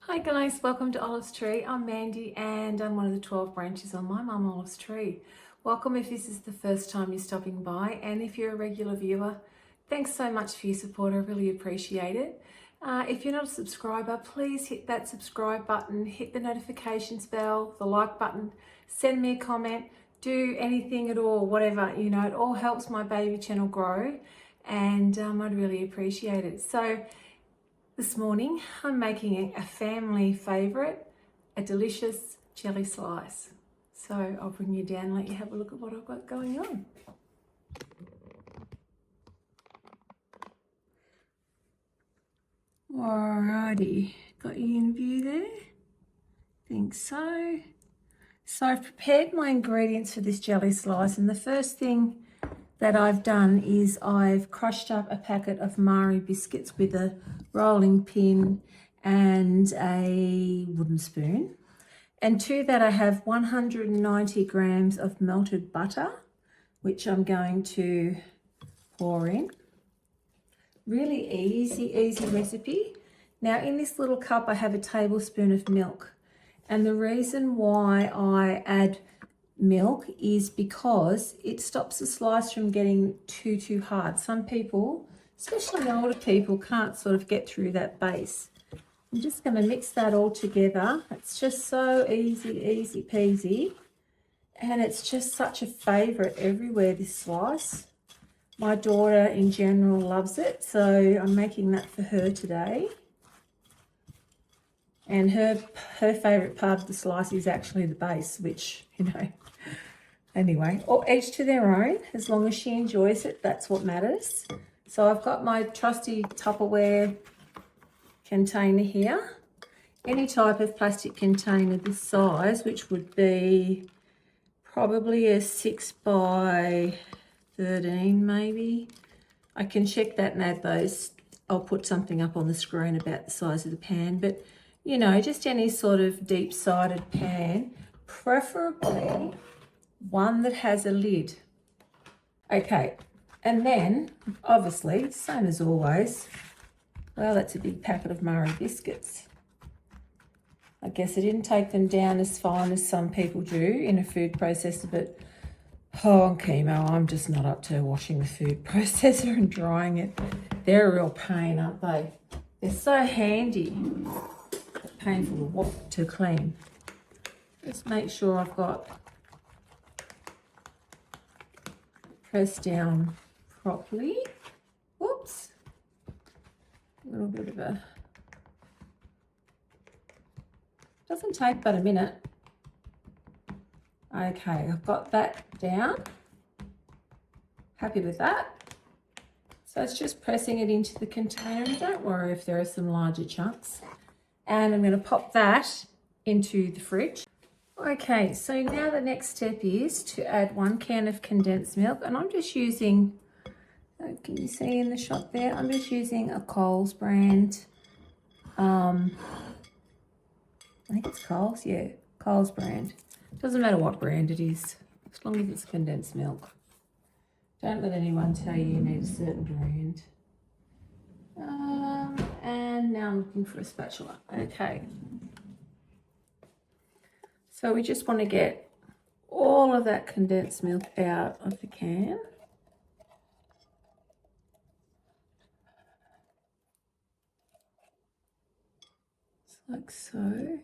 Hi guys, welcome to Olive's Tree. I'm Mandy and I'm one of the 12 branches on my mum Olive's Tree. Welcome if this is the first time you're stopping by, and if you're a regular viewer, thanks so much for your support. I really appreciate it. If you're not a subscriber, please hit that subscribe button, hit the notifications bell, the like button, send me a comment, do anything at all, whatever, it all helps my baby channel grow, and I'd really appreciate it. So this morning, I'm making a family favourite, a delicious jelly slice. So I'll bring you down and let you have a look at what I've got going on. Alrighty, got you in view there? Think so. So I've prepared my ingredients for this jelly slice, and the first thing that I've done is I've crushed up a packet of Marie biscuits with a rolling pin and a wooden spoon. And to that I have 190 grams of melted butter, which I'm going to pour in. Really easy recipe. Now in this little cup I have a tablespoon of milk. And the reason why I add milk is because it stops the slice from getting too hard. Some people, especially older people, can't sort of get through that base. I'm just going to mix that all together. It's just so easy peasy, and it's just such a favorite everywhere, this slice. My daughter in general loves it, so I'm making that for her today. And her favorite part of the slice is actually the base, which, anyway, or each to their own. As long as she enjoys it, that's what matters. So I've got my trusty Tupperware container here. Any type of plastic container this size, which would be probably a 6 by 13 maybe. I can check that and add those. I'll put something up on the screen about the size of the pan, but just any sort of deep-sided pan, preferably one that has a lid. Okay, and then obviously, same as always, well, that's a big packet of Marie biscuits. I guess I didn't take them down as fine as some people do in a food processor, but on chemo, I'm just not up to washing the food processor and drying it. They're a real pain, aren't they? They're so handy, but painful to clean. Just make sure I've got pressed down properly. Whoops. A little bit of a, doesn't take but a minute. Okay, I've got that down. Happy with that. So it's just pressing it into the container, and don't worry if there are some larger chunks. And I'm going to pop that into the fridge. Okay, so now the next step is to add 1 can of condensed milk, and I'm just using, can you see in the shot there? I'm just using a Coles brand. I think it's Coles, yeah, Coles brand. Doesn't matter what brand it is, as long as it's condensed milk. Don't let anyone tell you need a certain brand. And now I'm looking for a spatula. Okay. So we just want to get all of that condensed milk out of the can. Just like so.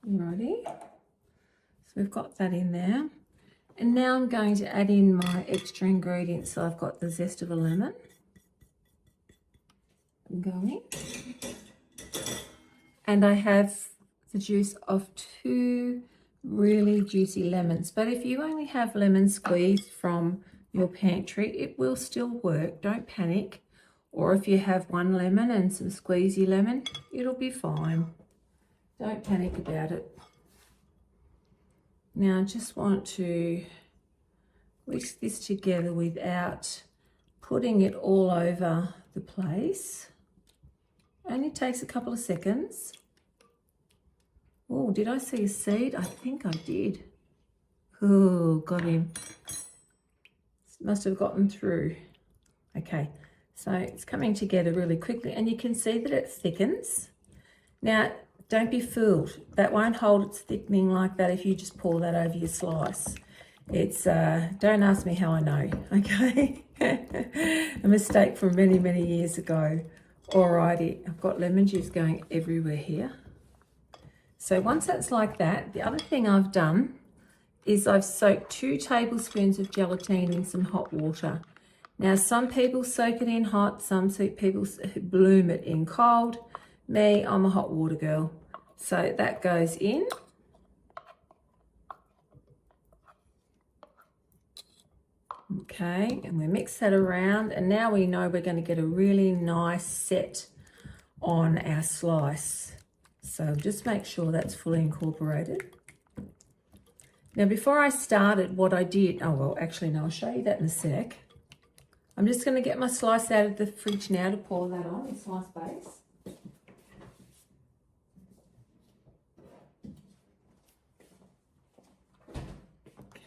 Alrighty. So we've got that in there. And now I'm going to add in my extra ingredients. So I've got the zest of a lemon. Going. And I have the juice of 2 really juicy lemons. But if you only have lemon squeezed from your pantry, it will still work. Don't panic. Or if you have 1 lemon and some squeezy lemon, it'll be fine. Don't panic about it. Now I just want to whisk this together without putting it all over the place. Only takes a couple of seconds. Oh, did I see a seed? I think I did. Oh, got him. Must have gotten through. Okay, so it's coming together really quickly, and you can see that it thickens. Now, don't be fooled. That won't hold its thickening like that if you just pour that over your slice. It's, don't ask me how I know, okay? A mistake from many, many years ago. Alrighty, I've got lemon juice going everywhere here. So once that's like that, the other thing I've done is I've soaked 2 tablespoons of gelatine in some hot water. Now, some people soak it in hot, some people bloom it in cold. Me, I'm a hot water girl. So that goes in. Okay, and we mix that around, and now we know we're going to get a really nice set on our slice. So just make sure that's fully incorporated. Now, before I started, what I did, oh, well, actually, no, I'll show you that in a sec. I'm just going to get my slice out of the fridge now to pour that on, the slice base.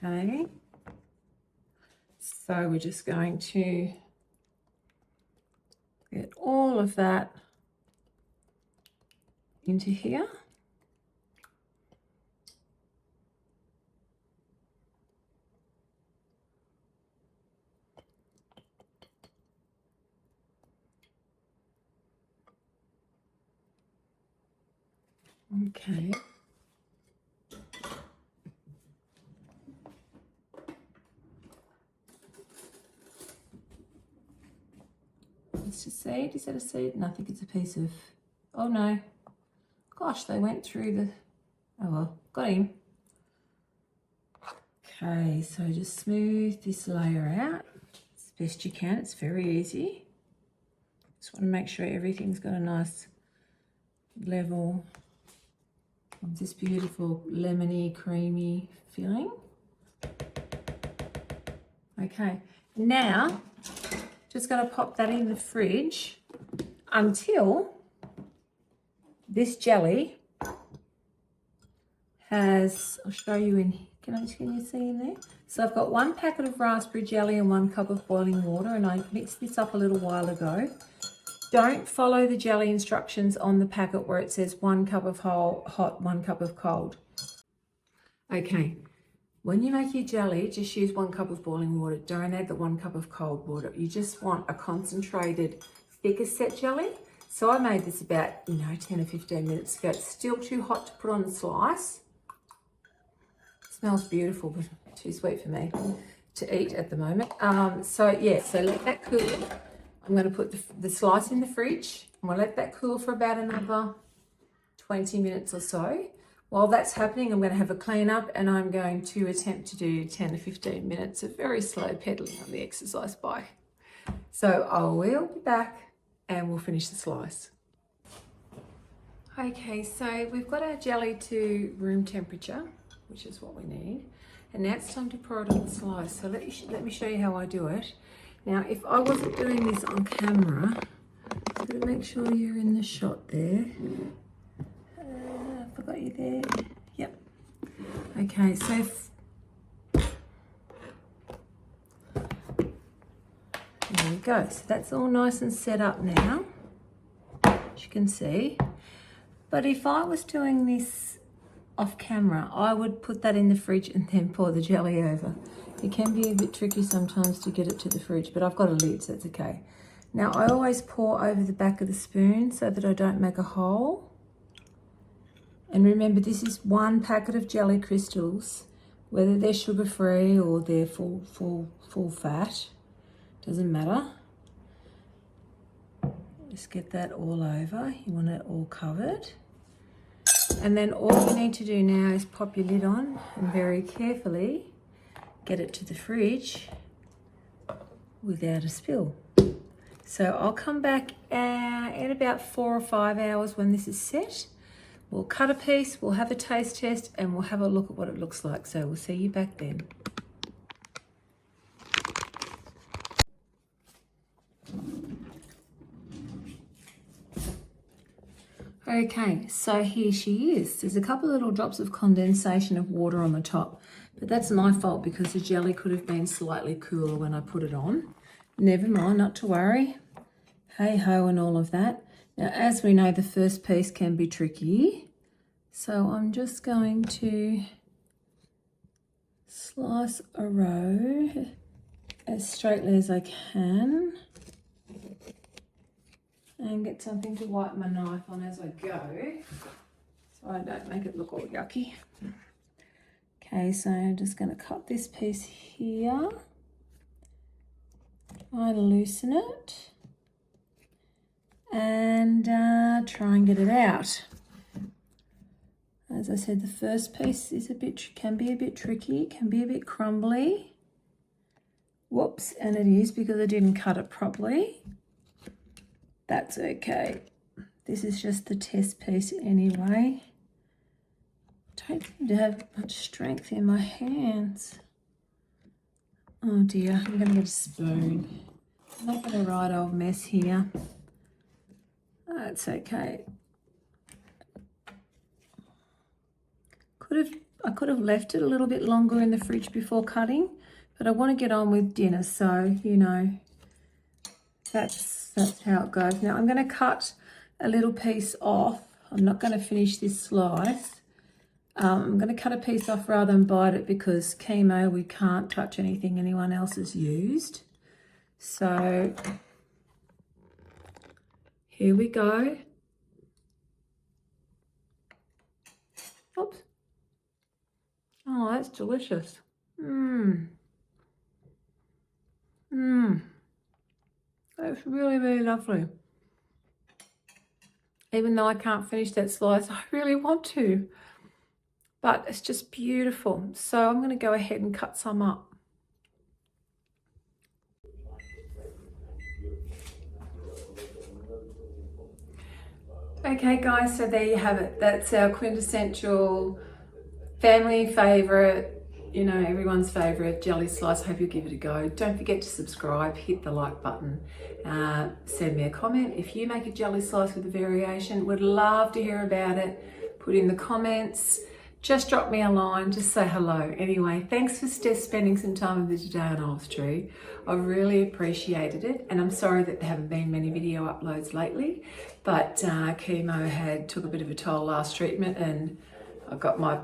Okay. So we're just going to get all of that into here. Okay. It's a seed. Is that a seed? No, I think it's a piece of, oh no. Gosh, they went through the, oh well, got him. Okay, so just smooth this layer out as best you can. It's very easy. Just want to make sure everything's got a nice level of this beautiful lemony, creamy filling. Okay, now just going to pop that in the fridge until this jelly has, I'll show you in here. Can you see in there? So I've got 1 packet of raspberry jelly and 1 cup of boiling water, and I mixed this up a little while ago. Don't follow the jelly instructions on the packet where it says 1 cup of hot, 1 cup of cold. Okay, when you make your jelly, just use 1 cup of boiling water. Don't add the 1 cup of cold water. You just want a concentrated, thicker set jelly. So I made this about, 10 or 15 minutes ago. It's still too hot to put on the slice. It smells beautiful, but too sweet for me to eat at the moment. So let that cool. I'm going to put the slice in the fridge. I'm going to let that cool for about another 20 minutes or so. While that's happening, I'm going to have a clean up, and I'm going to attempt to do 10 to 15 minutes of very slow pedaling on the exercise bike. So I will be back and we'll finish the slice. Okay, so we've got our jelly to room temperature, which is what we need. And now it's time to pour it on the slice. So let me show you how I do it. Now, if I wasn't doing this on camera, I'm going to make sure you're in the shot there. I forgot you there. Yep. Okay, so there we go. So that's all nice and set up now, as you can see. But if I was doing this off camera, I would put that in the fridge and then pour the jelly over. It can be a bit tricky sometimes to get it to the fridge, but I've got a lid, so it's okay. Now, I always pour over the back of the spoon so that I don't make a hole. And remember, this is 1 packet of jelly crystals, whether they're sugar-free or they're full fat, doesn't matter. Just get that all over. You want it all covered. And then all you need to do now is pop your lid on and very carefully get it to the fridge without a spill. So I'll come back in about 4 or 5 hours when this is set. We'll cut a piece, we'll have a taste test, and we'll have a look at what it looks like. So we'll see you back then. Okay, so here she is. There's a couple of little drops of condensation of water on the top, but that's my fault because the jelly could have been slightly cooler when I put it on. Never mind, not to worry. Hey ho and all of that. Now, as we know, the first piece can be tricky. So I'm just going to slice a row as straightly as I can and get something to wipe my knife on as I go so I don't make it look all yucky. Okay, so I'm just going to cut this piece here. Try and loosen it and try and get it out. As I said, the first piece is can be a bit tricky, can be a bit crumbly. Whoops, and it is because I didn't cut it properly. That's okay. This is just the test piece anyway. Don't seem to have much strength in my hands. Oh dear, I'm going to get a spoon. I'm not going to right old mess here. That's okay. I could have left it a little bit longer in the fridge before cutting, but I want to get on with dinner, so you know that's how it goes. Now I'm going to cut a little piece off. I'm not going to finish this slice. I'm going to cut a piece off rather than bite it because chemo, we can't touch anything anyone else has used. So here we go. Oops. Oh, that's delicious. That's really, really lovely. Even though I can't finish that slice, I really want to. But it's just beautiful. So I'm going to go ahead and cut some up. Okay guys, so there you have it. That's our quintessential family favourite, you know, everyone's favourite jelly slice. Hope you'll give it a go. Don't forget to subscribe, hit the like button, send me a comment. If you make a jelly slice with a variation, would love to hear about it. Put in the comments. Just drop me a line, just say hello. Anyway, thanks for spending some time with me today on Olive Tree. I've really appreciated it, and I'm sorry that there haven't been many video uploads lately, but chemo took a bit of a toll last treatment, and I've got my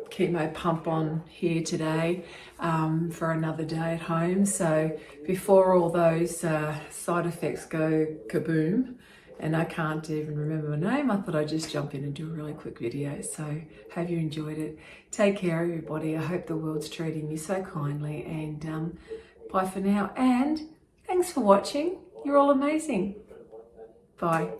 chemo pump on here today for another day at home. So before all those side effects go kaboom, and I can't even remember my name, I thought I'd just jump in and do a really quick video. So hope you enjoyed it. Take care everybody. I hope the world's treating you so kindly, and bye for now, and thanks for watching. You're all amazing. Bye.